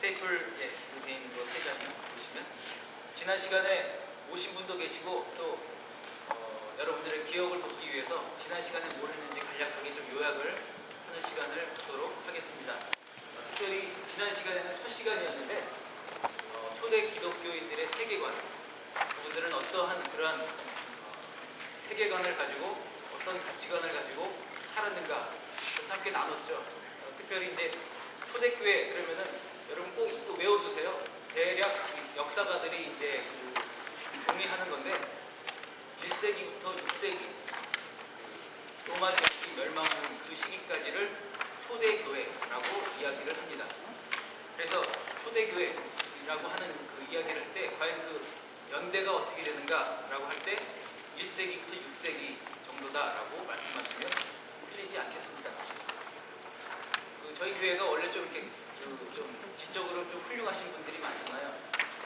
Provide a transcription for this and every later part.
스테이플 돼 있는 거 세 장을 보시면 지난 시간에 오신 분도 계시고 또 여러분들의 기억을 돕기 위해서 지난 시간에 뭘 했는지 간략하게 좀 요약을 하는 시간을 갖도록 하겠습니다. 특별히 지난 시간에는 첫 시간이었는데 초대 기독교인들의 세계관, 그분들은 어떠한 그러한 세계관을 가지고 어떤 가치관을 가지고 살았는가, 그래서 함께 나눴죠. 특별히 이제 초대교회 그러면은 여러분 꼭 이거 외워두세요. 대략 역사가들이 이제 동의하는 건데 1세기부터 6세기 로마 제국이 멸망하는 그 시기까지를 초대교회라고 이야기를 합니다. 그래서 초대교회라고 하는 그 이야기를 할 때 과연 그 연대가 어떻게 되는가라고 할 때 1세기부터 6세기 정도다라고 말씀하시면 틀리지 않겠습니다. 저희 교회가 원래 좀 이렇게 좀 지적으로 좀 훌륭하신 분들이 많잖아요.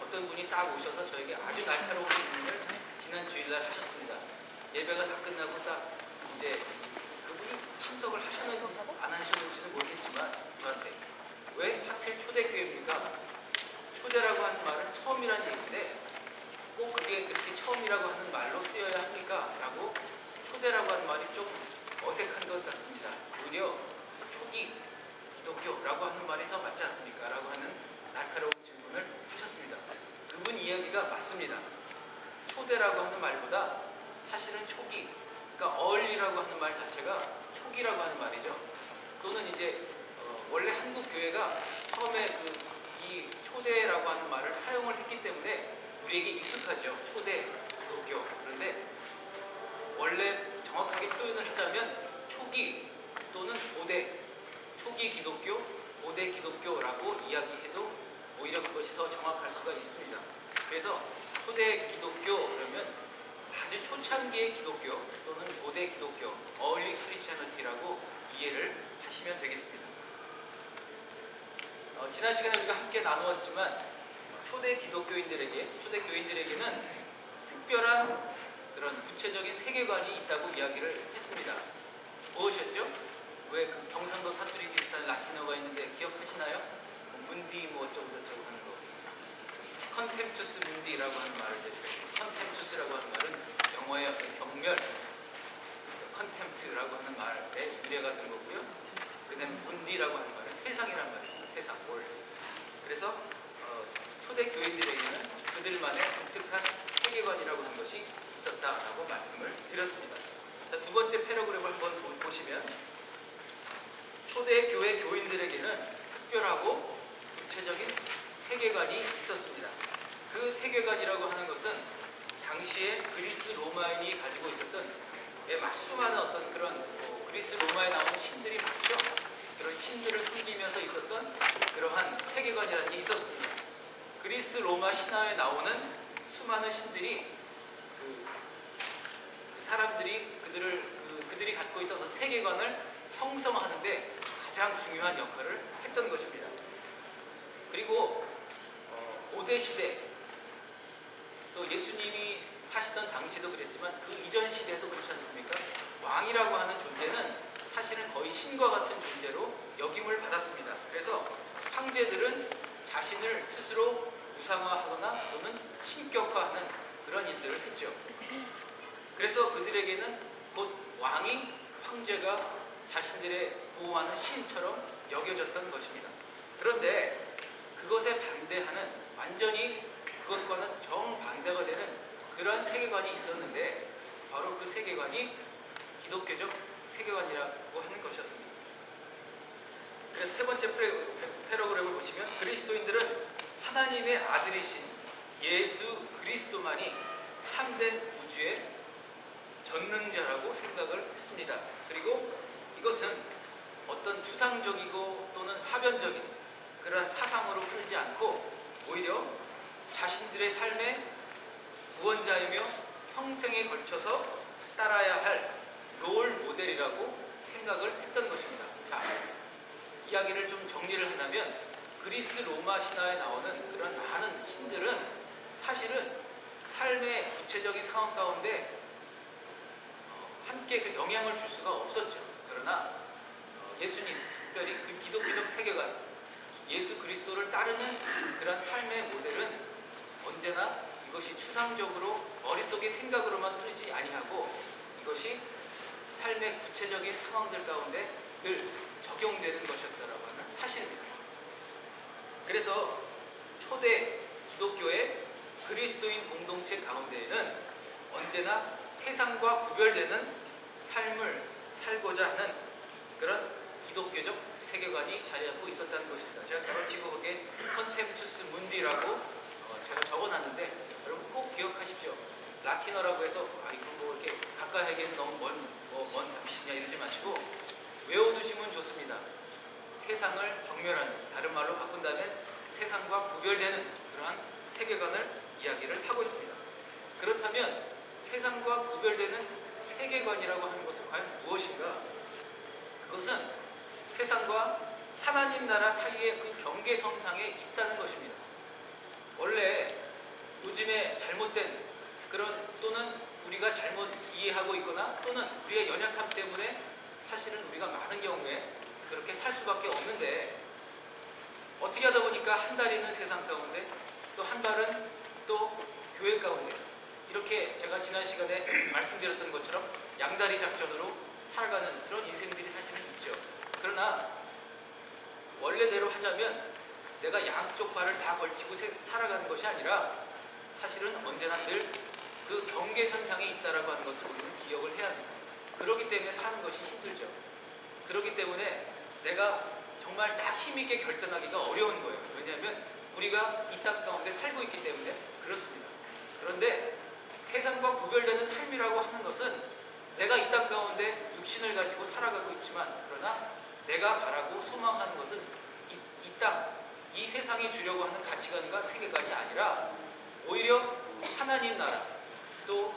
어떤 분이 딱 오셔서 저에게 아주 날카로운 질문을 지난 주일날 하셨습니다. 예배가 다 끝나고 딱 이제 그분이 참석을 하셨는지 안 하셨는지는 모르겠지만 저한테 왜 하필 초대교회입니까? 초대라고 하는 말은 처음이라는 얘기인데 꼭 그게 그렇게 처음이라고 하는 말로 쓰여야 합니까? 라고 초대라고 하는 말이 좀 어색한 것 같습니다. 오히려 초기 기독교라고 하는 말이 더 맞지 않습니까? 라고 하는 날카로운 질문을 하셨습니다. 그분 이야기가 맞습니다. 초대라고 하는 말보다 사실은 초기, 그러니까 early라고 하는 말 자체가 초기라고 하는 말이죠. 또는 이제 원래 한국 교회가 처음에 이 초대라고 하는 말을 사용을 했기 때문에 우리에게 익숙하죠. 초대 기독교. 그런데 원래 정확하게 표현을 하자면 초기 또는 고대, 초기 기독교, 고대 기독교라고 이야기해도 오히려 그것이 더 정확할 수가 있습니다. 그래서 초대 기독교 그러면 아주 초창기의 기독교 또는 고대 기독교, early Christianity라고 이해를 하시면 되겠습니다. 지난 시간에 우리가 함께 나누었지만 초대 교인들에게는 특별한 그런 구체적인 세계관이 있다고 이야기를 했습니다. 무엇이었죠? 왜 그 경상도 사투리 비슷한 라틴어가 있는데 기억하시나요? 문디 뭐 어쩌고 저쩌고 하는 거. 컨템투스 문디라고 하는 말을 대표해요. 컨템투스라고 하는 말은 영어의 어떤 경멸, 컨템트라고 하는 말의 유래가 된 거고요. 그 다음에 문디라고 하는 말은 세상이란 말이에요. 세상, 월. 그래서 초대 교인들에게는 그들만의 독특한 세계관이라고 하는 것이 있었다라고 말씀을 드렸습니다. 자, 두 번째 패러그램을 한번 보시면 초대 교회 교인들에게는 특별하고 구체적인 세계관이 있었습니다. 그 세계관이라고 하는 것은 당시에 그리스 로마인이 가지고 있었던 수많은 어떤 그런 그리스 로마에 나오는 신들이 많죠. 그런 신들을 섬기면서 있었던 그러한 세계관이라는 게 있었습니다. 그리스 로마 신화에 나오는 수많은 신들이 그 사람들이 그들이 갖고 있던 세계관을 형성하는데 가장 중요한 역할을 했던 것입니다. 그리고 고대 시대 또 예수님이 사시던 당시도 그랬지만 그 이전 시대도 그렇지 않습니까? 왕이라고 하는 존재는 사실은 거의 신과 같은 존재로 역임을 받았습니다. 그래서 황제들은 자신을 스스로 우상화하거나 또는 신격화하는 그런 일들을 했죠. 그래서 그들에게는 곧 왕이 황제가 자신들의 보호하는 신처럼 여겨졌던 것입니다. 그런데 그것에 반대하는 완전히 그것과는 정반대가 되는 그러한 세계관이 있었는데 바로 그 세계관이 기독교적 세계관이라고 하는 것이었습니다. 그래서 세 번째 패러그램을 보시면 그리스도인들은 하나님의 아들이신 예수 그리스도만이 참된 우주의 전능자라고 생각을 했습니다. 그리고 이것은 어떤 추상적이고 또는 사변적인 그러한 사상으로 흐르지 않고 오히려 자신들의 삶의 구원자이며 평생에 걸쳐서 따라야 할 롤 모델이라고 생각을 했던 것입니다. 자, 이야기를 좀 정리를 한다면 그리스 로마 신화에 나오는 그런 많은 신들은 사실은 삶의 구체적인 상황 가운데 함께 그 영향을 줄 수가 없었죠. 그러나 예수님, 특별히 그 기독교적 세계관, 예수 그리스도를 따르는 그런 삶의 모델은 언제나 이것이 추상적으로 머릿속의 생각으로만 흐르지 아니하고 이것이 삶의 구체적인 상황들 가운데 늘 적용되는 것이었다라고 하는 사실입니다. 그래서 초대 기독교의 그리스도인 공동체 가운데에는 언제나 세상과 구별되는 삶을 살고자 하는 그런 기독교적 세계관이 자리 잡고 있었다는 것입니다. 제가 가로치고 거기에 컨템투스 문디라고 제가 적어놨는데 여러분 꼭 기억하십시오. 라틴어라고 해서 이거 뭐 이렇게 가까이 하기에는 너무 먼 답이시냐 이러지 마시고 외워두시면 좋습니다. 세상을 경멸하는, 다른 말로 바꾼다면 세상과 구별되는 그러한 세계관을 이야기를 하고 있습니다. 그렇다면 세상과 구별되는 세계관이라고 하는 것은 과연 무엇인가? 그것은 세상과 하나님 나라 사이의 그 경계선상에 있다는 것입니다. 원래 요즘에 잘못된 그런 또는 우리가 잘못 이해하고 있거나 또는 우리의 연약함 때문에 사실은 우리가 많은 경우에 그렇게 살 수밖에 없는데 어떻게 하다 보니까 한 다리는 세상 가운데 또 한 발은 또 교회 가운데 이렇게 제가 지난 시간에 말씀드렸던 것처럼 양다리 작전으로 살아가는 그런 인생들이 사실은 있죠. 그러나 원래대로 하자면 내가 양쪽 발을 다 걸치고 살아가는 것이 아니라 사실은 언제나 늘 그 경계선상에 있다라고 하는 것을 우리는 기억을 해야 합니다. 그렇기 때문에 사는 것이 힘들죠. 그렇기 때문에 내가 정말 다 힘있게 결단하기가 어려운 거예요. 왜냐하면 우리가 이 땅 가운데 살고 있기 때문에 그렇습니다. 그런데 세상과 구별되는 삶이라고 하는 것은 내가 이 땅 가운데 육신을 가지고 살아가고 있지만 그러나 내가 바라고 소망하는 것은 이 땅, 이 세상이 주려고 하는 가치관과 세계관이 아니라 오히려 하나님 나라 또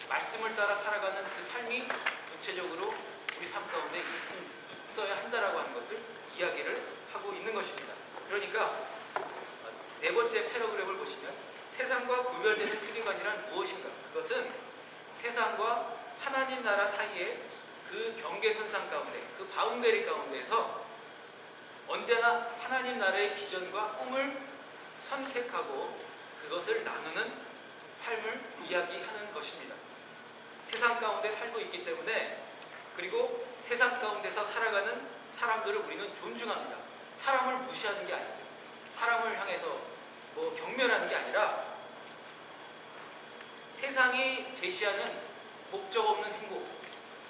말씀을 따라 살아가는 그 삶이 구체적으로 우리 삶 가운데 있어야 한다라고 하는 것을 이야기를 하고 있는 것입니다. 그러니까 네 번째 패러그램을 보시면 세상과 구별되는 세계관이란 무엇인가? 그것은 세상과 하나님 나라 사이의 그 경계선상 가운데, 그 바운더리 가운데에서 언제나 하나님 나라의 비전과 꿈을 선택하고 그것을 나누는 삶을 이야기하는 것입니다. 세상 가운데 살고 있기 때문에 그리고 세상 가운데서 살아가는 사람들을 우리는 존중합니다. 사람을 무시하는 게 아니죠. 사람을 향해서 경멸하는 게 아니라 세상이 제시하는 목적 없는 행복,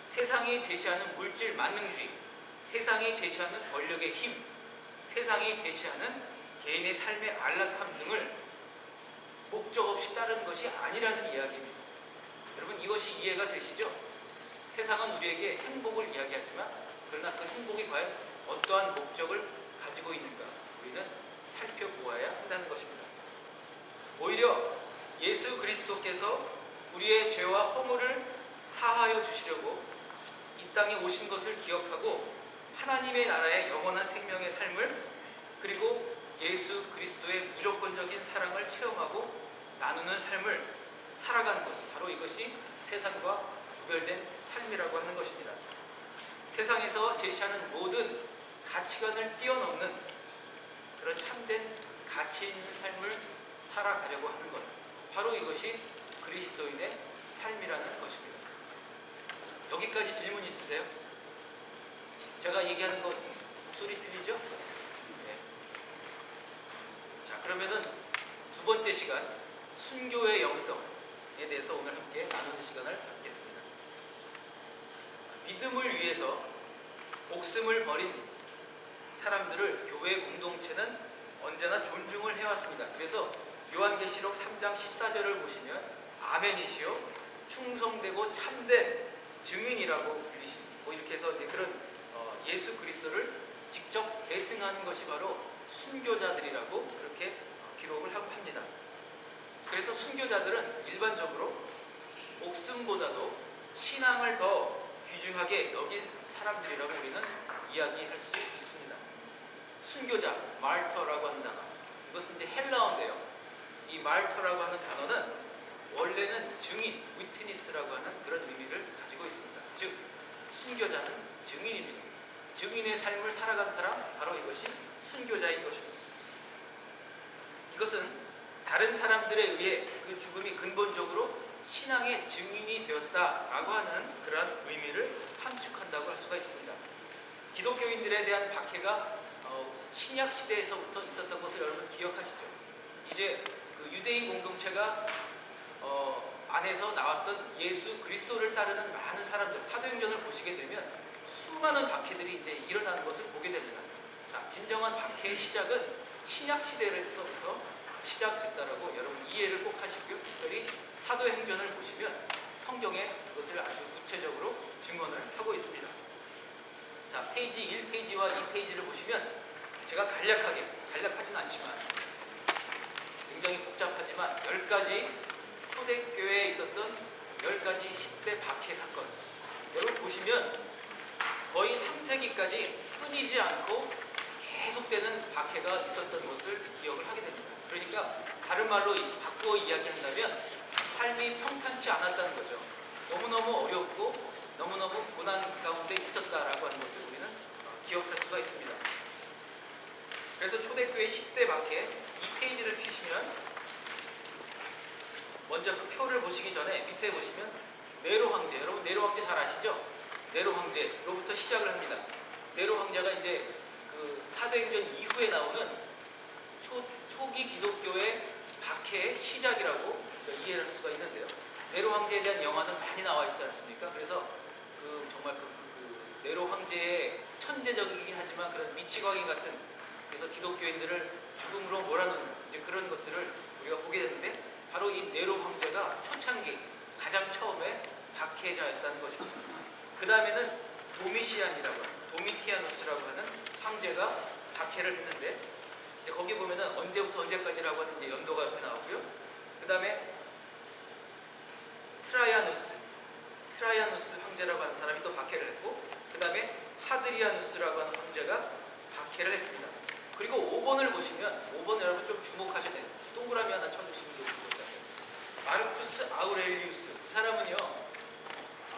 세상이 제시하는 물질 만능주의, 세상이 제시하는 권력의 힘, 세상이 제시하는 개인의 삶의 안락함 등을 목적 없이 따르는 것이 아니라는 이야기입니다. 여러분 이것이 이해가 되시죠? 세상은 우리에게 행복을 이야기하지만 그러나 그 행복이 과연 어떠한 목적을 가지고 있는가 우리는 살펴보아야 한다는 것입니다. 오히려 예수 그리스도께서 우리의 죄와 허물을 사하여 주시려고 이 땅에 오신 것을 기억하고 하나님의 나라의 영원한 생명의 삶을 그리고 예수 그리스도의 무조건적인 사랑을 체험하고 나누는 삶을 살아가는 것, 바로 이것이 세상과 구별된 삶이라고 하는 것입니다. 세상에서 제시하는 모든 가치관을 뛰어넘는 그런 참된 가치 있는 삶을 살아가려고 하는 것, 바로 이것이 그리스도인의 삶이라는 것입니다. 여기까지 질문 있으세요? 제가 얘기하는 거 목소리 들리죠? 네. 자, 그러면은 두 번째 시간 순교의 영성에 대해서 오늘 함께 나누는 시간을 갖겠습니다. 믿음을 위해서 목숨을 버린 사람들을 교회 공동체는 언제나 존중을 해왔습니다. 그래서 요한계시록 3장 14절을 보시면 아멘이시요 충성되고 참된 증인이라고 이렇게 해서 이제 그런 예수 그리스도를 직접 계승하는 것이 바로 순교자들이라고 그렇게 기록을 하고 합니다. 그래서 순교자들은 일반적으로 목숨보다도 신앙을 더 귀중하게 여긴 사람들이라고 우리는 이야기할 수 있습니다. 순교자, 마르터라고 하는 단어, 이것은 이제 헬라어인데요. 이 마르터라고 하는 단어는 원래는 증인, 위트니스라고 하는 그런 의미를 가지고 있습니다. 즉, 순교자는 증인입니다. 증인의 삶을 살아간 사람, 바로 이것이 것이 순교자인 것입니다. 이것은 다른 사람들에 의해 그 죽음이 근본적으로 신앙의 증인이 되었다라고 하는 그러한 의미를 함축한다고 할 수가 있습니다. 기독교인들에 대한 박해가 신약 시대에서부터 있었던 것을 여러분 기억하시죠? 이제 그 유대인 공동체가 안에서 나왔던 예수 그리스도를 따르는 많은 사람들, 사도행전을 보시게 되면 수많은 박해들이 이제 일어나는 것을 보게 됩니다. 자, 진정한 박해의 시작은 신약 시대에서부터 시작됐다라고 여러분 이해를 꼭 하시고요. 특별히 사도행전을 보시면 성경에 그것을 아주 구체적으로 증언을 하고 있습니다. 자, 페이지 1페이지와 2페이지를 보시면 제가 간략하진 않지만 굉장히 복잡하지만 10가지 초대교회에 있었던 10가지 10대 박해 사건, 여러분 보시면 거의 3세기까지 끊이지 않고 계속되는 박해가 있었던 것을 기억을 하게 됩니다. 그러니까 다른 말로 바꾸어 이야기한다면 삶이 평탄치 않았다는 거죠. 너무너무 어렵고 너무너무 고난 가운데 있었다라고 하는 것을 우리는 기억할 수가 있습니다. 그래서 초대교회 10대 박해 2페이지를 펴시면 먼저 그 표를 보시기 전에 밑에 보시면 네로 황제, 여러분 네로 황제 잘 아시죠? 네로 황제로부터 시작을 합니다. 네로 황제가 이제 그 사도행전 이후에 나오는 초기 기독교의 박해의 시작이라고 이해를 할 수가 있는데요. 네로 황제에 대한 영화는 많이 나와 있지 않습니까? 그래서 정말 네로 황제의 천재적이긴 하지만 그런 미치광이 같은, 그래서 기독교인들을 죽음으로 몰아넣는 이제 그런 것들을 우리가 보게 되는데, 바로 이 네로 황제가 초창기 가장 처음에 박해자였다는 것입니다. 그 다음에는 도미티아누스라고 하는 황제가 박해를 했는데, 이제 거기 보면은 언제부터 언제까지라고 하는 이제 연도가 옆에 나오고요. 그 다음에 트라이아누스 황제라고 하는 사람이 또 박해를 했고, 그 다음에 하드리아누스라고 하는 황제가 박해를 했습니다. 그리고 5번을 보시면, 5번 여러분 좀 주목하셔야 돼요. 동그라미 하나 쳐주시면 좋겠어요. 마르쿠스 아우렐리우스, 그 사람은요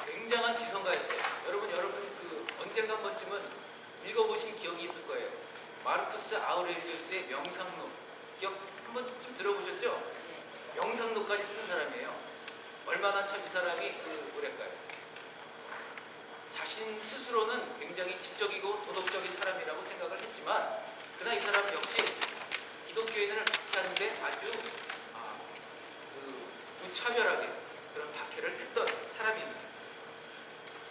굉장한 지성가였어요. 여러분 그 언젠가 한 번쯤은 읽어보신 기억이 있을 거예요. 마르쿠스 아우렐리우스의 명상록, 기억 한 번쯤 들어보셨죠? 명상록까지 쓴 사람이에요. 얼마나 참 이 사람이 뭐랄까요, 자신 스스로는 굉장히 지적이고 도덕적인 사람이라고 생각을 했지만, 그러나 이 사람 역시 기독교인을 박해하는데 아주 무차별하게 그런 박해를 했던 사람입니다.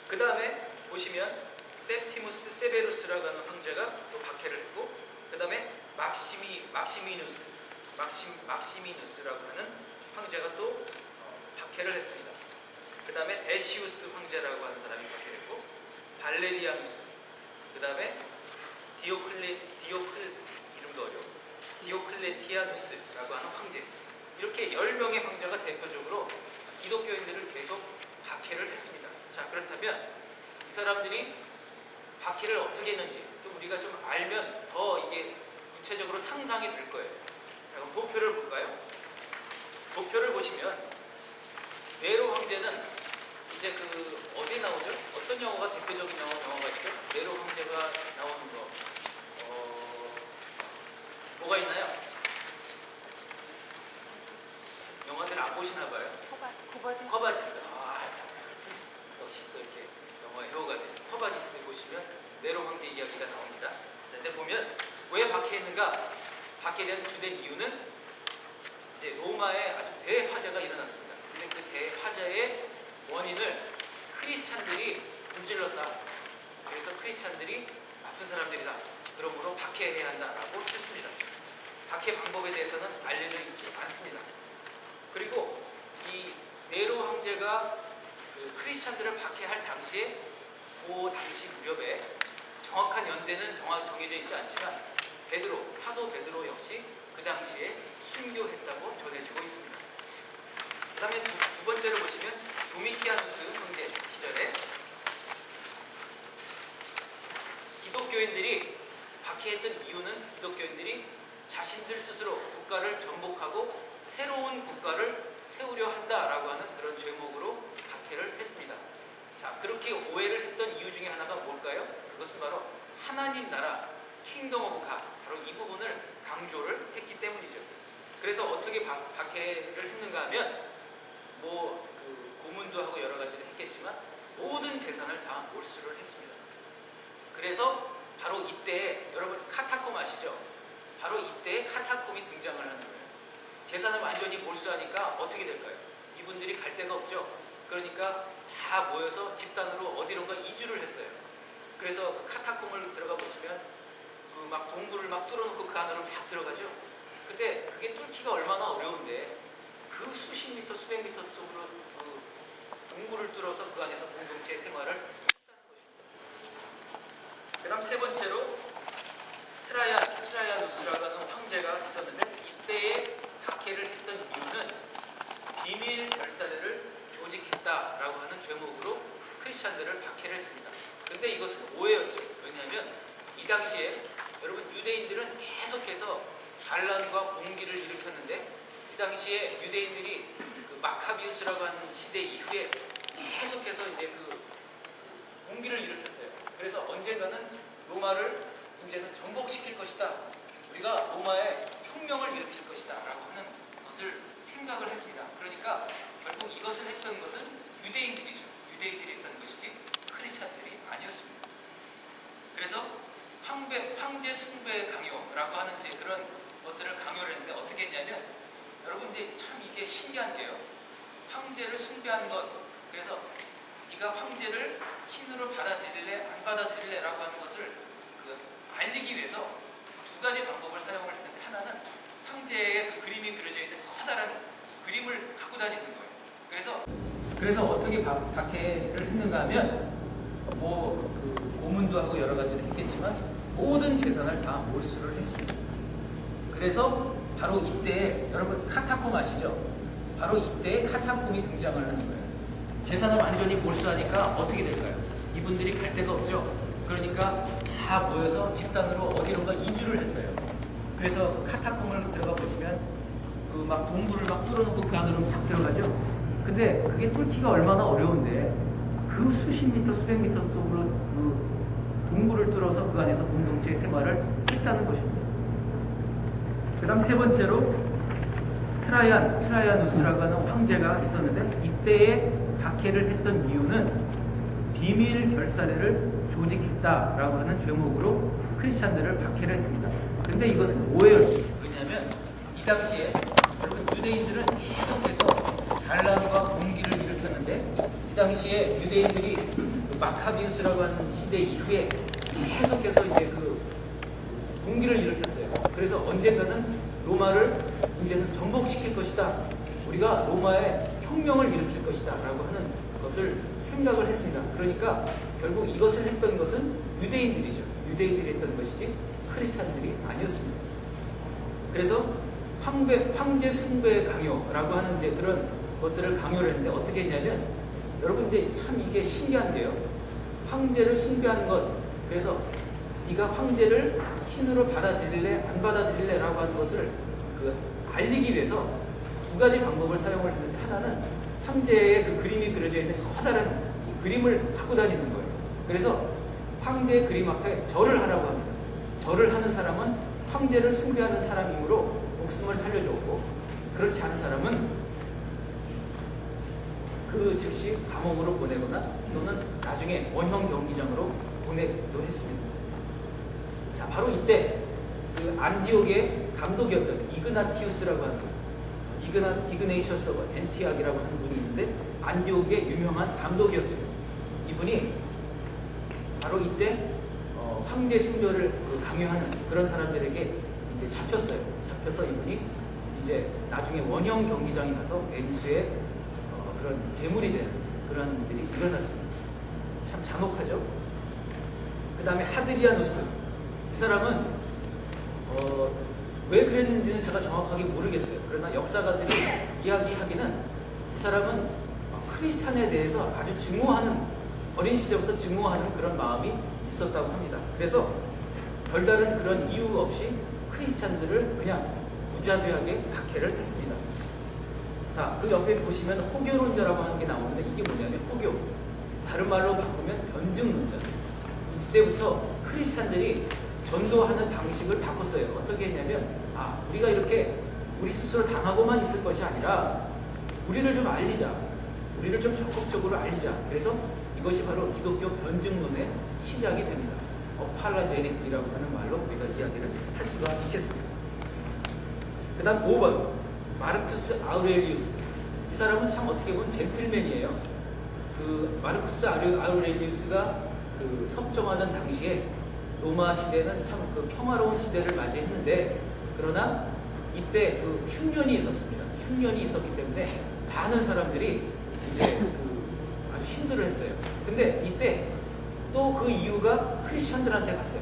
그 다음에 보시면 septimus severus라고 하는 황제가 또 박해를 했고, 그 다음에 막시미누스라고 하는 황제가 또 박해를 했습니다. 그 다음에 데시우스 황제라고 하는 사람이 박해를 했고, 발레리아누스, 그 다음에 디오클레티아누스라고 하는 황제, 이렇게 10명의 황제가 대표적으로 기독교인들을 계속 박해를 했습니다. 자, 그렇다면 이 사람들이 박해를 어떻게 했는지 좀 우리가 좀 알면 더 이게 구체적으로 상상이 될 거예요. 자, 그럼 도표를 볼까요? 도표를 보시면 네로 황제는 이제 어디에 나오죠? 어떤 영화가 대표적인 영화가 있죠? 네로 황제가 나오는 거 뭐가 있나요? 영화들 안 보시나 봐요? 커바디스. 역시 또 이렇게 영화의 효가 된 커바디스 보시면 네로 황제 이야기가 나옵니다. 자, 근데 보면 왜 박해했는가? 박해된 주된 이유는 이제 로마에 아주 대화재가 일어났습니다. 근데 그 대화재의 원인을 크리스찬들이 문질렀다. 그래서 크리스찬들이 나쁜 사람들이다. 그러므로 박해해야 한다라고 했습니다. 박해 방법에 대해서는 알려져 있지 않습니다. 그리고 이 네로 황제가 크리스찬들을 박해할 당시에, 그 당시 무렵에 정확한 연대는 정해져 있지 않지만 사도 베드로 역시 그 당시에 순교했다고 전해지고 있습니다. 그 다음에 두 번째를 보시면 도미티아누스 황제 시절에 기독교인들이 박해했던 이유는, 기독교인들이 자신들 스스로 국가를 정복하고 새로운 국가를 세우려 한다라고 하는 그런 제목으로 박해를 했습니다. 자, 그렇게 오해를 했던 이유 중에 하나가 뭘까요? 그것은 바로 하나님 나라, 킹덤 오브 갓, 바로 이 부분을 강조를 했기 때문이죠. 그래서 어떻게 박해를 했는가 하면 그 고문도 하고 여러 가지를 했겠지만 모든 재산을 다 몰수를 했습니다. 그래서 바로 이때 여러분 카타콤 아시죠? 바로 이때 카타콤이 등장을 하는 거예요. 재산을 완전히 몰수하니까 어떻게 될까요? 이분들이 갈 데가 없죠. 그러니까 다 모여서 집단으로 어디론가 이주를 했어요. 그래서 그 카타콤을 들어가 보시면 그 막 동굴을 막 뚫어놓고 그 안으로 막 들어가죠. 근데 그게 뚫기가 얼마나 어려운데 그 수십 미터, 수백 미터 쪽으로 그 동굴을 뚫어서 그 안에서 공동체 생활을 했다는 것입니다. 그 다음 세 번째로 트라이아누스라고 하는 황제가 있었는데 이때에 박해를 했던 이유는 비밀 별사례를 조직했다라고 하는 죄목으로 크리스찬들을 박해를 했습니다. 근데 이것은 오해였죠. 왜냐하면 이 당시에 여러분 유대인들은 계속해서 반란과 봉기를 일으켰는데 이 당시에 유대인들이 그 마카비우스라고 하는 시대 이후에 계속해서 이제 그 봉기를 일으켰어요. 그래서 언젠가는 로마를 이제는 정복시킬 것이다. 우리가 로마에 혁명을 일으킬 것이다 라고 하는 것을 생각을 했습니다. 그러니까 결국 이것을 했던 것은 유대인들이죠. 유대인들이 했던 것이지 크리스찬들이 아니었습니다. 그래서 황제 숭배 강요라고 하는 이제 그런 것들을 강요를 했는데 어떻게 했냐면 여러분 이제 참 이게 신기한 게요. 황제를 숭배하는 것, 그래서 네가 황제를 신으로 받아들일래 안 받아들일래 라고 하는 것을 알리기 위해서 두 가지 방법을 사용을 했는데 하나는 황제의 그 그림이 그려져 있는 커다란 그림을 갖고 다니는 거예요. 그래서 어떻게 박해를 했는가 하면 그 고문도 하고 여러 가지를 했겠지만 모든 재산을 다 몰수를 했습니다. 그래서 바로 이때 여러분 카타콤 아시죠? 바로 이때 카타콤이 등장을 하는 거예요. 재산을 완전히 몰수하니까 어떻게 될까요? 이분들이 갈 데가 없죠. 그러니까 다 모여서 집단으로 어디론가 이주를 했어요. 그래서 카타콤을 들어가 보시면 그 막 동굴을 막 뚫어놓고 그 안으로 막 들어가죠. 근데 그게 뚫기가 얼마나 어려운데 그 수십 미터, 수백 미터 쪽으로 그 동굴을 뚫어서 그 안에서 공동체의 생활을 했다는 것입니다. 그 다음 세 번째로 트라이아누스라고 하는 황제가 있었는데 이때에 박해를 했던 이유는 비밀 결사례를 조직했다라고 하는 죄목으로 크리스찬들을 박해를 했습니다. 근데 이것은 오해였죠. 왜냐하면 이 당시에 여러분 유대인들은 계속해서 반란과 봉기를 일으켰는데 이 당시에 유대인들이 그 마카비우스라고 하는 시대 이후에 계속해서 이제 그 봉기를 일으켰어요. 그래서 언젠가는 로마를 이제는 정복시킬 것이다. 우리가 로마에 혁명을 일으킬 것이다. 라고 하는 것을 생각을 했습니다. 그러니까 결국 이것을 했던 것은 유대인들이죠. 유대인들이 했던 것이지 크리스찬들이 아니었습니다. 그래서 황제 숭배 강요라고 하는 이제 그런 것들을 강요를 했는데 어떻게 했냐면 여러분 이제 참 이게 신기한 게요. 황제를 숭배하는 것, 그래서 네가 황제를 신으로 받아들일래 안 받아들일래 라고 하는 것을 알리기 위해서 두 가지 방법을 사용을 했는데 하나는 황제의 그 그림이 그려져 있는 커다란 그림을 갖고 다니는 거예요. 그래서 황제의 그림 앞에 절을 하라고 합니다. 절을 하는 사람은 황제를 숭배하는 사람이므로 목숨을 살려줬고 그렇지 않은 사람은 그 즉시 감옥으로 보내거나 또는 나중에 원형 경기장으로 보내기도 했습니다. 자, 바로 이때 그 안디옥의 감독이었던 이그나티우스라고 하는 이그네이셔스 오브 엔티악이라고 하는 분이 있는데 안디옥의 유명한 감독이었습니다. 이분이 바로 이때 황제 숭배를 강요하는 그런 사람들에게 이제 잡혔어요. 잡혀서 이분이 이제 나중에 원형 경기장에 가서 맹수의 그런 제물이 되는 그런 일들이 일어났습니다. 참 잔혹하죠. 그 다음에 하드리아누스, 이 사람은 왜 그랬는지는 제가 정확하게 모르겠어요. 그러나 역사가들이 이야기하기는 이 사람은 크리스찬에 대해서 아주 증오하는, 어린 시절부터 증오하는 그런 마음이 있었다고 합니다. 그래서 별다른 그런 이유 없이 크리스찬들을 그냥 무자비하게 박해를 했습니다. 자, 그 옆에 보시면 호교론자라고 하는 게 나오는데 이게 뭐냐면 호교, 다른 말로 바꾸면 변증론자. 이때부터 크리스찬들이 전도하는 방식을 바꿨어요. 어떻게 했냐면, 우리가 이렇게 우리 스스로 당하고만 있을 것이 아니라 우리를 좀 알리자. 우리를 좀 적극적으로 알리자. 그래서 이것이 바로 기독교 변증론의 시작이 됩니다. 팔라제닉이라고 하는 말로 우리가 이야기를 할 수가 있겠습니다. 그 다음 5번 마르쿠스 아우렐리우스. 이 사람은 참 어떻게 보면 젠틀맨이에요. 그 마르쿠스 아우렐리우스가 그 섭정하던 당시에 로마 시대는 참 그 평화로운 시대를 맞이했는데, 그러나 이때 그 흉년이 있었습니다. 흉년이 있었기 때문에 많은 사람들이 이제 아주 힘들어했어요. 근데 이때 또 그 이유가 크리스천들한테 갔어요.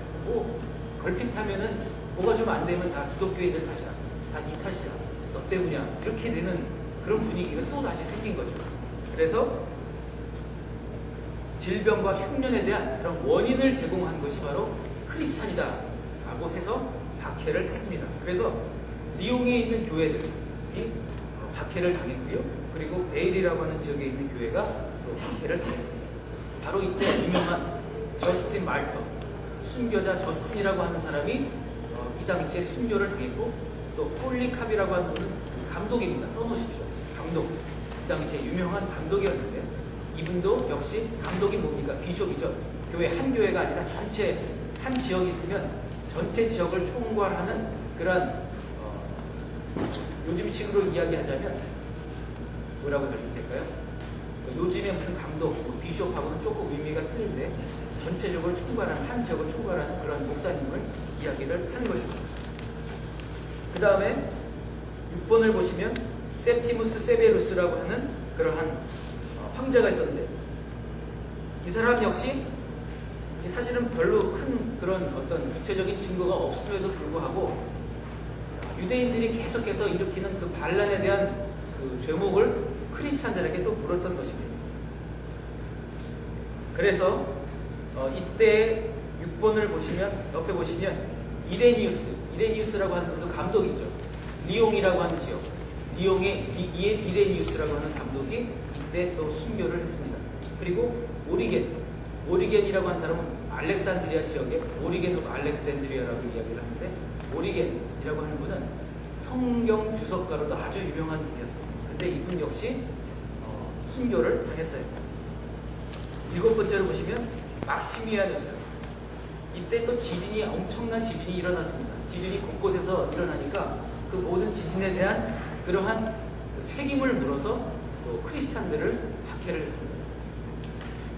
걸핏하면은 뭐가 좀 안 되면 다 기독교인들 탓이야. 다 네 탓이야. 너 때문이야. 이렇게 되는 그런 분위기가 또 다시 생긴 거죠. 그래서 질병과 흉년에 대한 그런 원인을 제공한 것이 바로 크리스찬이다 라고 해서 박해를 했습니다. 그래서 리옹에 있는 교회들이 박해를 당했고요. 그리고 베일이라고 하는 지역에 있는 교회가 또 박해를 당했습니다. 바로 이때 유명한 저스틴 말터, 순교자 저스틴이라고 하는 사람이 이 당시에 순교를 당했고, 또 폴리캅이라고 하는 분은 감독입니다. 써놓으십시오. 감독. 이 당시에 유명한 감독이었는데, 이분도 역시 감독이 뭡니까? 비숍이죠. 한 교회가 아니라 전체 한 지역이 있으면 전체 지역을 총괄하는 그런 요즘식으로 이야기하자면 뭐라고 설명될까요? 요즘에 무슨 감독, 비숍하고는 조금 의미가 틀린데 전체적으로 총괄하는, 한 지역을 총괄하는 그런 목사님을 이야기를 하는 것입니다. 그 다음에 6번을 보시면 셉티무스 세베루스라고 하는 그러한 황제가 있었는데, 이 사람 역시 사실은 별로 큰 그런 어떤 구체적인 증거가 없음에도 불구하고 유대인들이 계속해서 일으키는 그 반란에 대한 그 죄목을 크리스찬들에게 또 물었던 것입니다. 그래서 이때 6번을 보시면, 옆에 보시면 이레니우스라고 하는 분도 감독이죠. 리옹이라고 하는 지역, 리옹의 이레니우스라고 하는 감독이 이때 또 순교를 했습니다. 그리고 오리겐이라고 하는 사람은 알렉산드리아 지역에, 오리겐 알렉산드리아라고 이야기를 하는데, 오리겐이라고 하는 분은 성경 주석가로도 아주 유명한 분이었어요. 근데 이분 역시 순교를 당했어요. 7번째로 보시면 막시미아누스. 이때 또 엄청난 지진이 일어났습니다. 지진이 곳곳에서 일어나니까 그 모든 지진에 대한 그러한 책임을 물어서 또 크리스찬들을 박해를 했습니다.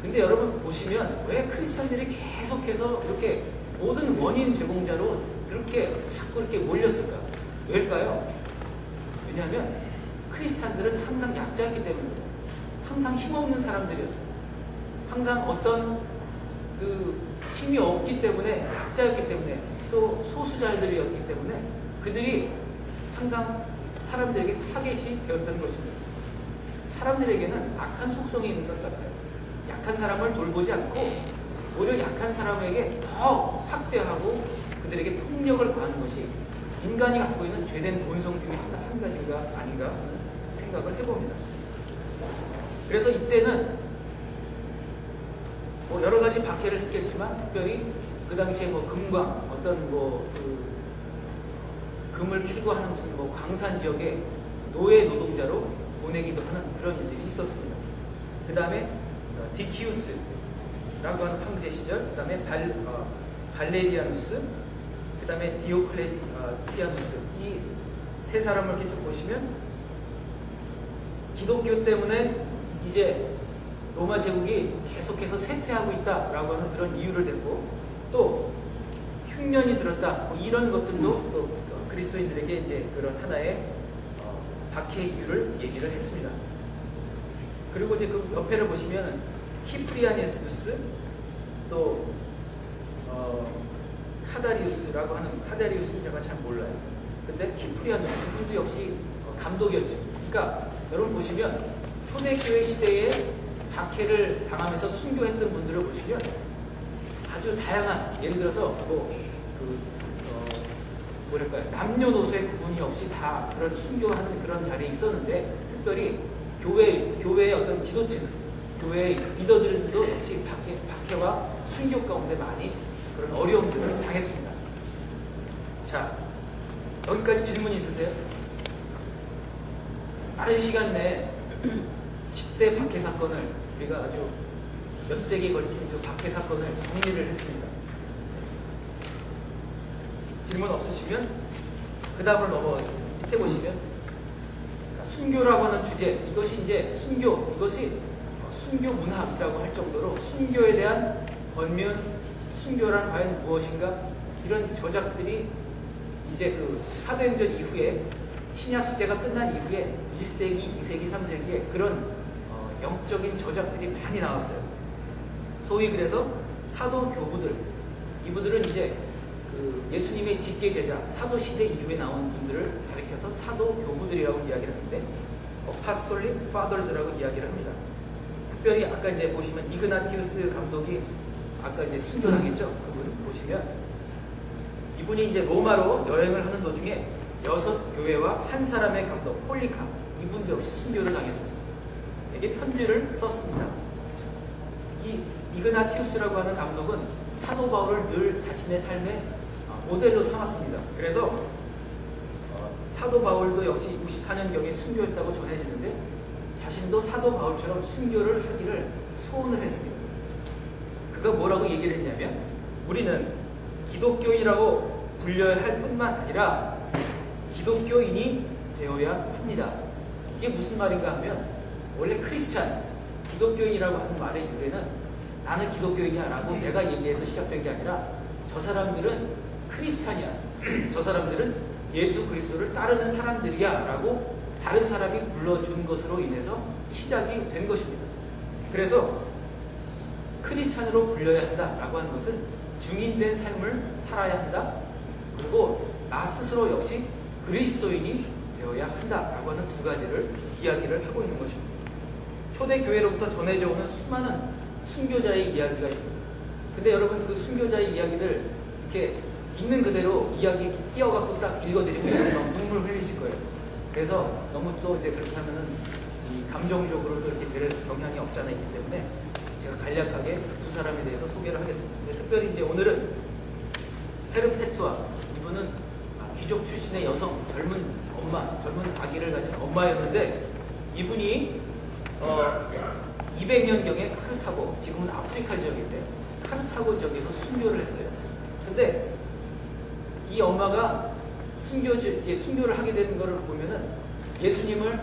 근데 여러분 보시면 왜 크리스찬들이 계속해서 이렇게 모든 원인 제공자로 그렇게 자꾸 이렇게 몰렸을까? 왜일까요? 왜냐하면 크리스찬들은 항상 약자였기 때문입니다. 항상 힘없는 사람들이었어요. 항상 어떤 그 힘이 없기 때문에, 약자였기 때문에, 또 소수자들이었기 때문에 그들이 항상 사람들에게 타겟이 되었던 것입니다. 사람들에게는 악한 속성이 있는 것 같아요. 약한 사람을 돌보지 않고 오히려 약한 사람에게 더 학대하고 그들에게 폭력을 가하는 것이 인간이 갖고 있는 죄된 본성 중에 한 가지가 아닌가 하는 생각을 해봅니다. 그래서 이때는 여러 가지 박해를 했겠지만, 특별히 그 당시에 금광, 어떤 금을 캐고 하는 무슨 광산 지역에 노예 노동자로 보내기도 하는 그런 일들이 있었습니다. 그 다음에 디키우스라고 하는 황제 시절, 그 다음에 발레리아누스, 그 다음에 디오클레티아누스, 이 세 사람을 이렇게 쭉 보시면 기독교 때문에 이제 로마 제국이 계속해서 쇠퇴하고 있다라고 하는 그런 이유를 대고, 또 흉년이 들었다, 이런 것들도 또 그리스도인들에게 이제 그런 하나의 박해 이유를 얘기를 했습니다. 그리고 이제 그 옆에를 보시면 키프리아누스, 또 카다리우스라고 하는, 카다리우스는 제가 잘 몰라요. 근데 키프리아누스 분도 역시 감독이었죠. 그러니까 여러분 보시면 초대교회 시대에 박해를 당하면서 순교했던 분들을 보시면 아주 다양한, 예를 들어서 남녀노소의 구분이 없이 다 그런 순교하는 그런 자리에 있었는데, 특별히 교회의 어떤 지도층, 교회의 리더들도 역시 박해와 순교 가운데 많이 그런 어려움들을 당했습니다. 여기까지 질문 있으세요? 빠른 시간 내에 10대 박해 사건을 우리가 아주 몇 세기에 걸친 그 박해 사건을 정리를 했습니다. 질문 없으시면 그 다음으로 넘어가겠습니다. 밑에 보시면 순교라고 하는 주제, 이것이 이제 순교, 이것이 순교 문학이라고 할 정도로 순교에 대한 권면, 순교란 과연 무엇인가, 이런 저작들이 이제 그 사도행전 이후에 신약 시대가 끝난 이후에 1세기, 2세기, 3세기에 그런 영적인 저작들이 많이 나왔어요. 소위 그래서 사도 교부들, 이분들은 이제 그 예수님의 직계 제자, 사도 시대 이후에 나온 분들을 가리켜서 사도 교부들이라고 이야기를 하는데 Apostolic Fathers라고 이야기를 합니다. 특별히 아까 이제 보시면 이그나티우스 감독이 아까 이제 순교당했죠. 그분 보시면 이분이 이제 로마로 여행을 하는 도중에 6교회와 한 사람의 감독 폴리카, 이분도 역시 순교를 당했어요. 에게 편지를 썼습니다. 이 이그나티우스라고 하는 감독은 사도 바울을 늘 자신의 삶의 모델로 삼았습니다. 그래서 사도 바울도 역시 64년경에 순교했다고 전해지는데 자신도 사도 바울처럼 순교를 하기를 소원을 했습니다. 그가 뭐라고 얘기를 했냐면 우리는 기독교인이라고 불려야 할 뿐만 아니라 기독교인이 되어야 합니다. 이게 무슨 말인가 하면 원래 크리스찬, 기독교인이라고 하는 말의 유래는 나는 기독교인이야 라고 내가 얘기해서 시작된 게 아니라 저 사람들은 크리스찬이야, 저 사람들은 예수 그리스도를 따르는 사람들이야 라고 다른 사람이 불러준 것으로 인해서 시작이 된 것입니다. 그래서 크리스찬으로 불려야 한다 라고 하는 것은 증인된 삶을 살아야 한다, 그리고 나 스스로 역시 그리스도인이 되어야 한다 라고 하는 두 가지를 이야기를 하고 있는 것입니다. 초대교회로부터 전해져 오는 수많은 순교자의 이야기가 있습니다. 근데 여러분 그 순교자의 이야기들 이렇게 있는 그대로 이야기 이렇게 띄어갖고 딱 읽어드리면 너무 눈물 흘리실 거예요. 그래서 너무 또 이제 그렇게 하면은 이 감정적으로 또 이렇게 될 경향이 없지 않아 있기 때문에 제가 간략하게 두 사람에 대해서 소개를 하겠습니다. 근데 특별히 이제 오늘은 페르페투아, 이분은 귀족 출신의 여성, 젊은 엄마, 젊은 아기를 가진 엄마였는데 이분이 200년경에 카르타고, 지금은 아프리카 지역인데 카르타고 지역에서 순교를 했어요. 근데 이 엄마가 순교를 하게 되는 것을 보면은 예수님을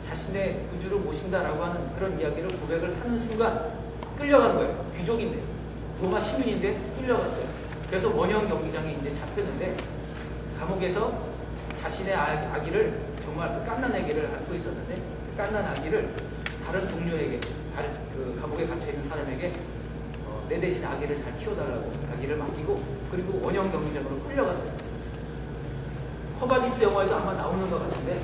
자신의 구주로 모신다라고 하는 그런 이야기를 고백을 하는 순간 끌려간 거예요. 귀족인데, 로마 시민인데 끌려갔어요. 그래서 원형 경기장에 이제 잡혔는데 감옥에서 자신의 아기를, 정말 그 갓난 아기를 안고 있었는데 그 갓난 아기를 다른 동료에게, 다른 그 감옥에 갇혀 있는 사람에게 내 대신 아기를 잘 키워달라고 아기를 맡기고, 그리고 원형 경기장으로 끌려갔어요. 커바디스 영화에도 아마 나오는 것 같은데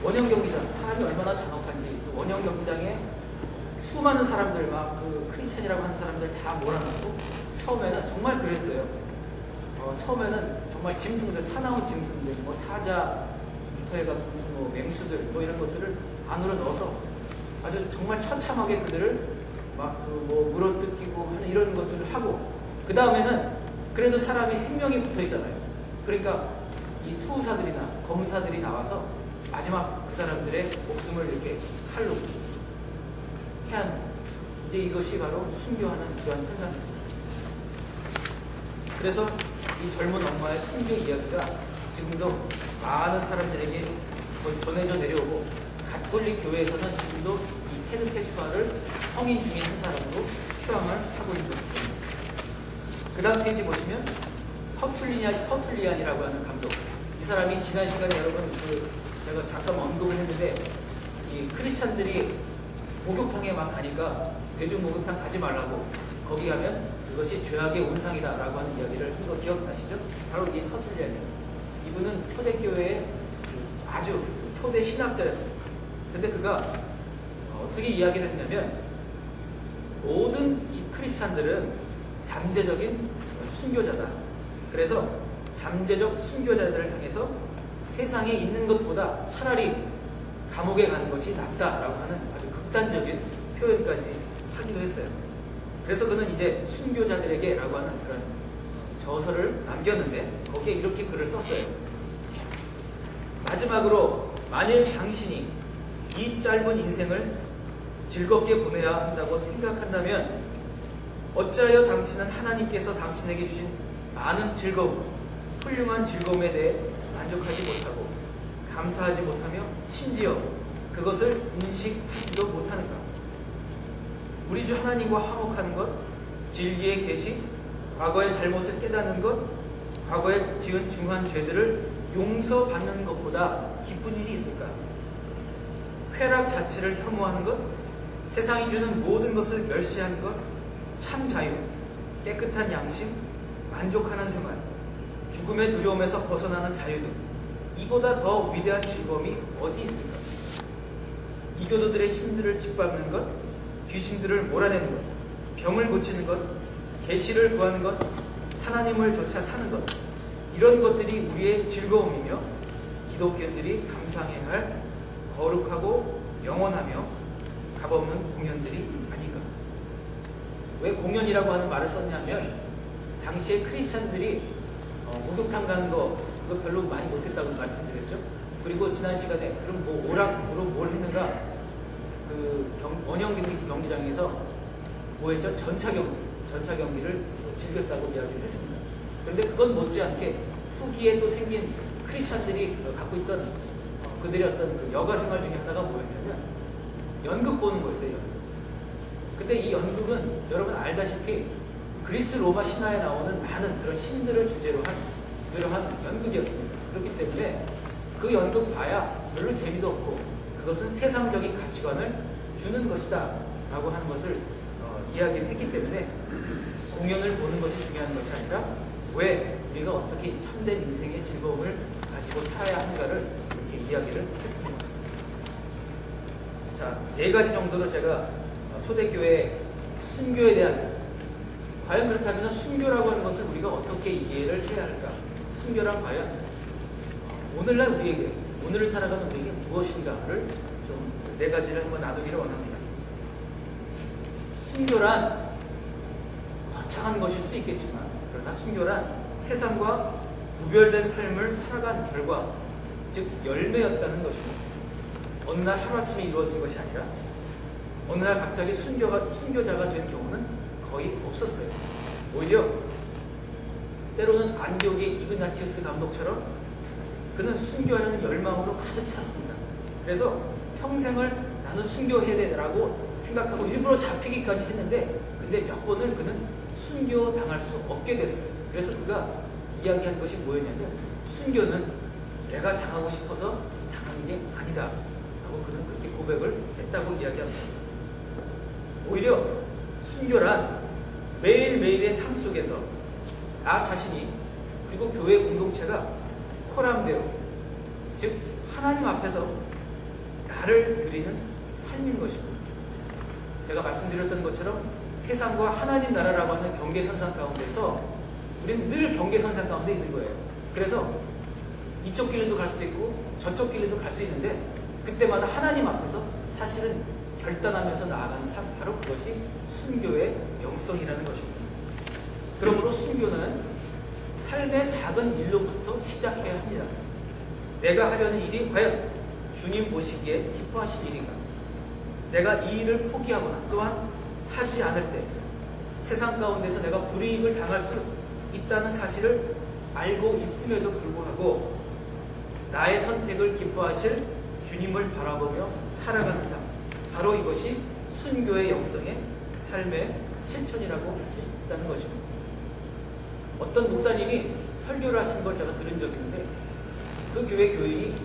원형 경기장, 사람이 얼마나 잔혹한지, 그 원형 경기장에 수많은 사람들, 막 그 크리스찬이라고 하는 사람들 다 몰아넣고, 처음에는 정말 그랬어요. 처음에는 정말 짐승들, 사나운 짐승들, 뭐 사자부터 해가지고 무슨 뭐 맹수들, 뭐 이런 것들을 안으로 넣어서 아주 정말 처참하게 그들을 막 그 뭐 물어뜯기고 하는 이런 것들을 하고, 그 다음에는 그래도 사람이 생명이 붙어 있잖아요. 그러니까 이 투사들이나 검사들이 나와서 마지막 그 사람들의 목숨을 이렇게 칼로 해한, 이제 이것이 바로 순교하는 그런 현상이었습니다. 그래서 이 젊은 엄마의 순교 이야기가 지금도 많은 사람들에게 전해져 내려오고, 가톨릭 교회에서는 지금도 이 페르페투아를 성인 중에 한 사람으로 추앙을 하고 있는 것입니다. 그 다음 페이지 보시면 터툴리안이라고 하는 감독, 이 사람이 지난 시간에 여러분 제가 잠깐 언급을 했는데, 이 크리스찬들이 목욕탕에 막 가니까 대중 목욕탕 가지 말라고, 거기 가면 그것이 죄악의 온상이다 라고 하는 이야기를 한 거 기억나시죠? 바로 이게 터툴리안이에요. 이분은 초대교회의 아주 초대 신학자였습니다. 근데 그가 어떻게 이야기를 했냐면, 모든 크리스찬들은 잠재적인 순교자다. 그래서 잠재적 순교자들을 향해서 세상에 있는 것보다 차라리 감옥에 가는 것이 낫다라고 하는 아주 극단적인 표현까지 하기도 했어요. 그래서 그는 이제 순교자들에게라고 하는 그런 저서를 남겼는데 거기에 이렇게 글을 썼어요. 마지막으로 만일 당신이 이 짧은 인생을 즐겁게 보내야 한다고 생각한다면 어찌하여 당신은 하나님께서 당신에게 주신 많은 즐거움, 훌륭한 즐거움에 대해 만족하지 못하고 감사하지 못하며 심지어 그것을 인식하지도 못하는가? 우리 주 하나님과 화목하는 것, 진리의 계시, 과거의 잘못을 깨닫는 것, 과거에 지은 중한 죄들을 용서받는 것보다 기쁜 일이 있을까? 쾌락 자체를 혐오하는 것, 세상이 주는 모든 것을 멸시하는 것, 참 자유, 깨끗한 양심, 만족하는 생활, 죽음의 두려움에서 벗어나는 자유 등 이보다 더 위대한 즐거움이 어디 있을까? 이교도들의 신들을 짓밟는 것, 귀신들을 몰아내는 것, 병을 고치는 것, 계시를 구하는 것, 하나님을 쫓아 사는 것, 이런 것들이 우리의 즐거움이며 기독교인들이 감상해야 할 거룩하고 영원하며 값없는 공연들이 아닌가. 왜 공연이라고 하는 말을 썼냐면 당시에 크리스찬들이 목욕탕 가는 거 그거 별로 많이 못했다고 말씀드렸죠. 그리고 지난 시간에 그럼 뭐 오락으로 뭘 했는가, 그 원형 경기장에서 뭐 했죠? 전차 경기를 즐겼다고 이야기를 했습니다. 그런데 그건 못지않게 후기에 또 생긴 크리스찬들이 갖고 있던 그들의 어떤 그 여가 생활 중에 하나가 뭐였냐면 연극 보는 거였어요. 근데 이 연극은 여러분 알다시피 그리스 로마 신화에 나오는 많은 그런 신들을 주제로 한 그러한 연극이었습니다. 그렇기 때문에 그 연극 봐야 별로 재미도 없고 그것은 세상적인 가치관을 주는 것이다 라고 하는 것을 이야기를 했기 때문에 공연을 보는 것이 중요한 것이 아니라 왜 우리가 어떻게 참된 인생의 즐거움을 가지고 살아야 하는가를 이렇게 이야기를 했습니다. 자, 4가지 정도로 제가 초대교회 순교에 대한, 과연 그렇다면 순교라고 하는 것을 우리가 어떻게 이해를 해야 할까? 순교란 과연 오늘날 우리에게, 오늘을 살아가는 우리에게 무엇인가를 좀 4가지를 한번 나누기를 원합니다. 순교란 거창한 것일 수 있겠지만, 그러나 순교란 세상과 구별된 삶을 살아간 결과, 즉 열매였다는 것입니다. 어느 날 하루아침에 이루어진 것이 아니라 어느 날 갑자기 순교자가 된 경우는 거의 없었어요. 오히려 때로는 안디옥의 이그나티우스 감독처럼 그는 순교하려는 열망으로 가득 찼습니다. 그래서 평생을 나는 순교해야 되라고 생각하고 일부러 잡히기까지 했는데, 근데 몇 번을 그는 순교당할 수 없게 됐어요. 그래서 그가 이야기한 것이 뭐였냐면, 순교는 내가 당하고 싶어서 당하는 게 아니다 라고 그는 그렇게 고백을 했다고 이야기합니다. 오히려 순교란 매일매일의 삶 속에서 나 자신이, 그리고 교회 공동체가 코람데오, 즉 하나님 앞에서 나를 드리는 삶인 것입니다. 제가 말씀드렸던 것처럼 세상과 하나님 나라라고 하는 경계선상 가운데서 우리는 늘 경계선상 가운데 있는 거예요. 그래서 이쪽 길로도 갈 수도 있고 저쪽 길로도 갈 수 있는데, 그때마다 하나님 앞에서 사실은 결단하면서 나아가는 삶, 바로 그것이 순교의 영성이라는 것입니다. 그러므로 순교는 삶의 작은 일로부터 시작해야 합니다. 내가 하려는 일이 과연 주님 보시기에 기뻐하실 일인가? 내가 이 일을 포기하거나 또한 하지 않을 때 세상 가운데서 내가 불이익을 당할 수 있다는 사실을 알고 있음에도 불구하고 나의 선택을 기뻐하실 주님을 바라보며 살아가는 삶, 바로 이것이 순교의 영성의 삶의 실천이라고 할 수 있다는 것입니다. 어떤 목사님이 설교를 하신 걸 제가 들은 적이 있는데, 그 교회 교인이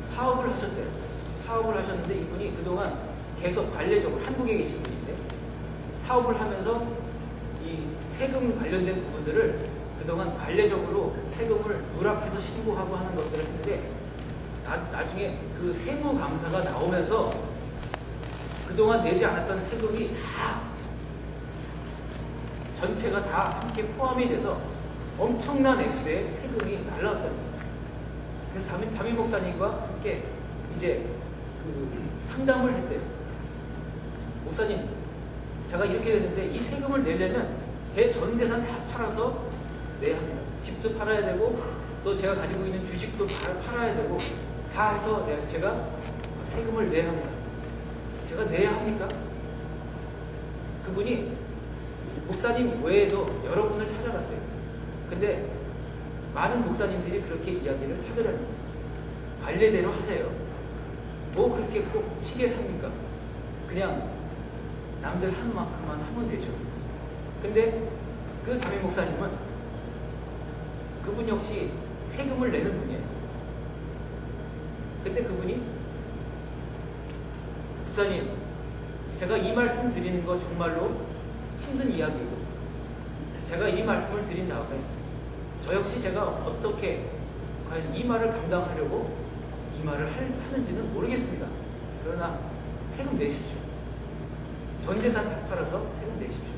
사업을 하셨대요. 사업을 하셨는데 이분이 그동안 계속 관례적으로, 한국에 계신 분인데 사업을 하면서 이 세금 관련된 부분들을 그동안 관례적으로 세금을 누락해서 신고하고 하는 것들을 했는데, 나중에 그 세무감사가 나오면서 그동안 내지 않았던 세금이 다, 전체가 다 함께 포함이 돼서 엄청난 액수의 세금이 날라왔답니다. 그래서 담임 목사님과 함께 이제 그 상담을 했대요. 목사님, 제가 이렇게 됐는데 이 세금을 내려면 제 전 재산 다 팔아서 내야 합니다. 집도 팔아야 되고 또 제가 가지고 있는 주식도 팔아야 되고 다 해서 제가 세금을 내야 합니다. 제가 내야 합니까? 그분이 목사님 외에도 여러분을 찾아갔대요. 근데 많은 목사님들이 그렇게 이야기를 하더라고요. 관례대로 하세요. 뭐 그렇게 꼭 튀게 삽니까? 그냥 남들 하는 만큼만 하면 되죠. 근데 그 담임 목사님은 그분 역시 세금을 내는 분이에요. 근데 그분이 집사님, 제가 이 말씀 드리는 거 정말로 힘든 이야기고 제가 이 말씀을 드린 다음에 저 역시 제가 어떻게 과연 이 말을 감당하려고 이 말을 하는지는 모르겠습니다. 그러나 세금 내십시오. 전 재산 다 팔아서 세금 내십시오.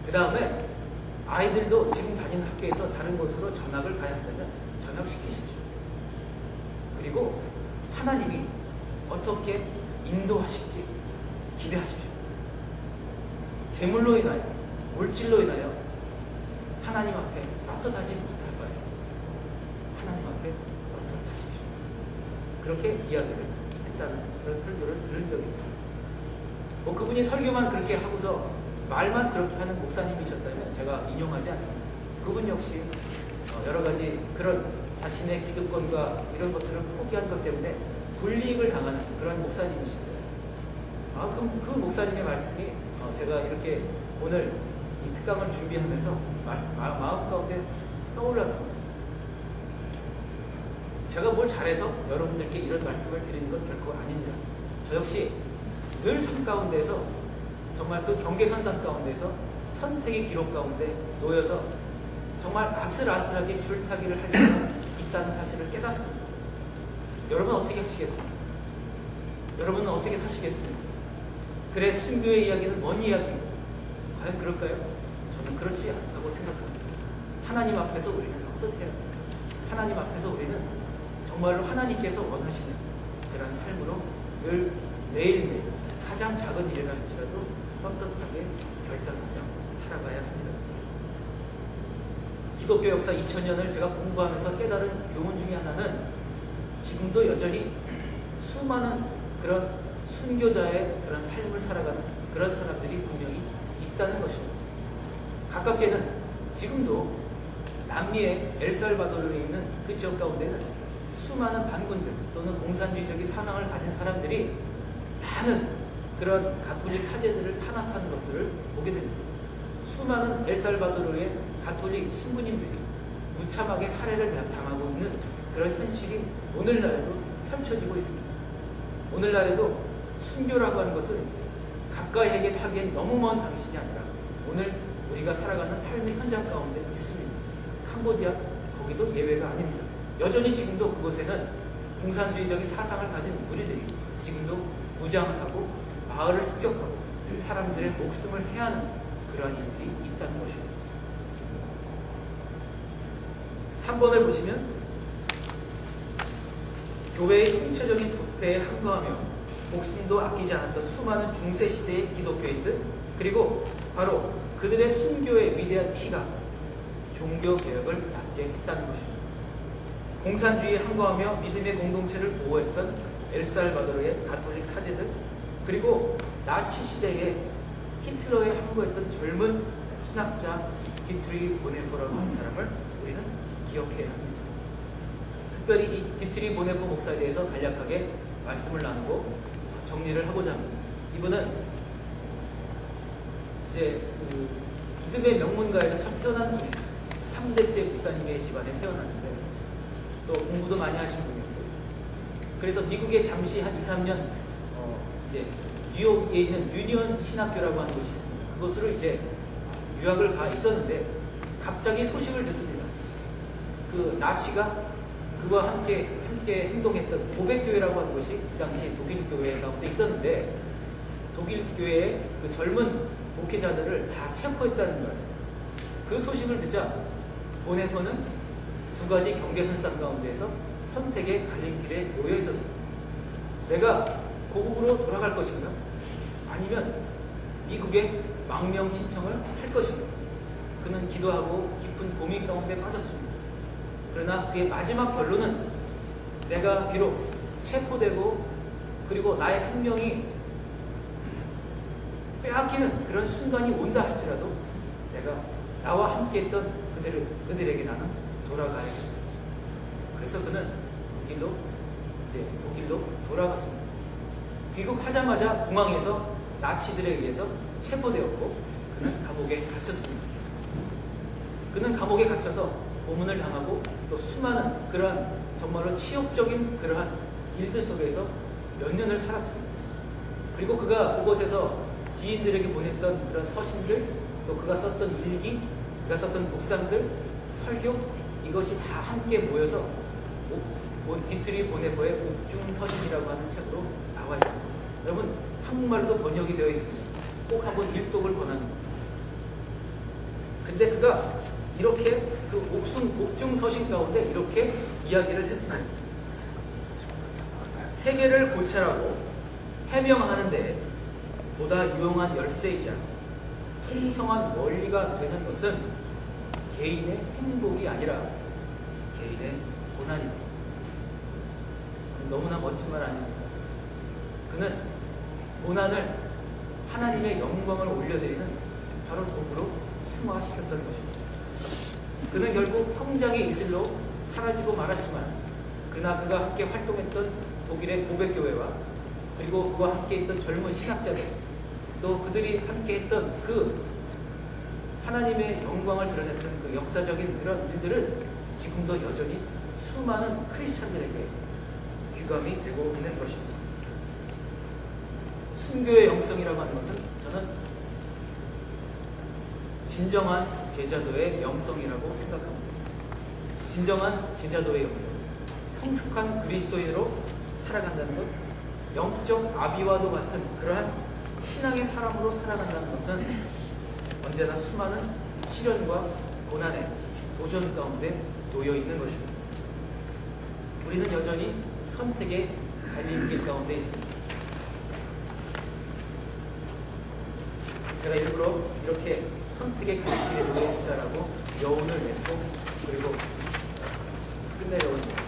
그 다음에 아이들도 지금 다니는 학교에서 다른 곳으로 전학을 가야 한다면 전학시키십시오. 그리고 하나님이 어떻게 인도하실지 기대하십시오. 재물로 인하여, 물질로 인하여 하나님 앞에 떳떳하지 못할 바에 하나님 앞에 떳떳하십시오. 그렇게 이야기를 했다는 그런 설교를 들은 적이 있습니다. 뭐 그분이 설교만 그렇게 하고서 말만 그렇게 하는 목사님이셨다면 제가 인용하지 않습니다. 그분 역시 여러 가지 그런 자신의 기득권과 이런 것들을 포기한 것 때문에 불이익을 당하는 그런 목사님이십니다. 그 목사님의 말씀이 제가 이렇게 오늘 이 특강을 준비하면서 마음 가운데 떠올랐습니다. 제가 뭘 잘해서 여러분들께 이런 말씀을 드리는 건 결코 아닙니다. 저 역시 늘 삶 가운데서 정말 그 경계선상 가운데서 선택의 기록 가운데 놓여서 정말 아슬아슬하게 줄타기를 하려고 있다는 사실을 깨닫습니다. 여러분 어떻게 하시겠습니까? 여러분은 어떻게 사시겠습니까? 그래, 순교의 이야기는 먼 이야기입니다. 과연 그럴까요? 저는 그렇지 않다고 생각합니다. 하나님 앞에서 우리는 어떻게 해야 합니까? 하나님 앞에서 우리는 정말로 하나님께서 원하시는 그런 삶으로 늘 매일매일 가장 작은 일이라 할지라도 떳떳하게 결단하며 살아가야 합니다. 기독교 역사 2000년을 제가 공부하면서 깨달은 교훈 중에 하나는 지금도 여전히 수많은 그런 순교자의 그런 삶을 살아가는 그런 사람들이 분명히 있다는 것입니다. 가깝게는 지금도 남미의 엘살바도르에 있는 그 지역 가운데는 수많은 반군들 또는 공산주의적인 사상을 가진 사람들이 많은 그런 가톨릭 사제들을 탄압하는 것들을 보게 됩니다. 수많은 엘살바도르의 가톨릭 신부님들이 무참하게 살해를 당하고 있는 그런 현실이 오늘날에도 펼쳐지고 있습니다. 오늘날에도 순교라고 하는 것은 가까이에게 타기엔 너무 먼 당신이 아니라 오늘 우리가 살아가는 삶의 현장 가운데 있습니다. 캄보디아 거기도 예외가 아닙니다. 여전히 지금도 그곳에는 공산주의적인 사상을 가진 무리들이 지금도 무장을 하고 마을을 습격하고 사람들의 목숨을 해하는 그러한 일들이 있다는 것입니다. 3번을 보시면 교회의 총체적인 부패에 항거하며 목숨도 아끼지 않았던 수많은 중세시대의 기독교인들, 그리고 바로 그들의 순교의 위대한 피가 종교개혁을 낳게 했다는 것입니다. 공산주의에 항거하며 믿음의 공동체를 보호했던 엘살바도르의 가톨릭 사제들, 그리고 나치 시대에 히틀러에 항거했던 젊은 신학자 디트리 보네포라고 하는 사람을 우리는 기억해야 합니다. 특별히 이 디트리 보네포 목사에 대해서 간략하게 말씀을 나누고 정리를 하고자 합니다. 이분은 이제 믿음의 명문가에서 참 태어난 분이에요. 3대째 목사님의 집안에 태어났는데 또 공부도 많이 하신 분이고, 그래서 미국에 잠시 한 2, 3년 이제 뉴욕에 있는 유니온 신학교라고 하는 곳이 있습니다. 그곳으로 이제 유학을 가 있었는데 갑자기 소식을 듣습니다. 그 나치가 그와 함께 행동했던 고백교회라고 하는 곳이 그 당시 독일 교회 가운데 있었는데 독일 교회의 그 젊은 목회자들을 다 체포했다는 거예요. 그 소식을 듣자 보네포는 두 가지 경계선상 가운데에서 선택의 갈림길에 놓여 있었습니다. 내가 고국으로 돌아갈 것인가? 아니면 미국에 망명 신청을 할 것인가? 그는 기도하고 깊은 고민 가운데 빠졌습니다. 그러나 그의 마지막 결론은 내가 비록 체포되고 그리고 나의 생명이 빼앗기는 그런 순간이 온다 할지라도 내가 나와 함께했던 그들에게 나는 돌아가야 돼. 그래서 그는 독일로 돌아갔습니다. 귀국하자마자 공항에서 나치들에 의해서 체포되었고 그는 감옥에 갇혔습니다. 그는 감옥에 갇혀서 고문을 당하고 또 수많은 그러한 정말로 치욕적인 그러한 일들 속에서 몇 년을 살았습니다. 그리고 그가 그곳에서 지인들에게 보냈던 그런 서신들, 또 그가 썼던 일기, 그가 썼던 묵상들, 설교, 이것이 다 함께 모여서 디트리 보네거의 옥중서신이라고 하는 책으로 나와 있습니다. 여러분, 한국말로도 번역이 되어 있습니다. 꼭 한번 일독을 권합니다. 근데 그가 이렇게 그 옥중서신 가운데 이렇게 이야기를 했습니다. 세계를 고찰하고 해명하는데 보다 유용한 열쇠이자 풍성한 원리가 되는 것은 개인의 행복이 아니라 개인의 고난입니다. 너무나 멋진 말 아닙니까? 그는 고난을 하나님의 영광을 올려드리는 바로 도구로 승화시켰던 것입니다. 그는 결국 평장의 이슬로 사라지고 말았지만 그러나 그가 함께 활동했던 독일의 고백교회와 그리고 그와 함께 있던 젊은 신학자들 또 그들이 함께 했던 그 하나님의 영광을 드러냈던 그 역사적인 그런 일들은 지금도 여전히 수많은 크리스찬들에게 귀감이 되고 있는 것입니다. 순교의 영성이라고 하는 것은 저는 진정한 제자도의 영성이라고 생각합니다. 진정한 제자도의 영성, 성숙한 그리스도인으로 살아간다는 것, 영적 아비와도 같은 그러한 신앙의 사람으로 살아간다는 것은 언제나 수많은 시련과 고난의 도전 가운데 놓여 있는 것입니다. 우리는 여전히 선택의 갈림길 가운데 있습니다. 제가 일부러 이렇게 선택의 갈림길에 놓여 있습니다라고 여운을 맺고 그리고 끝내려고 합니다.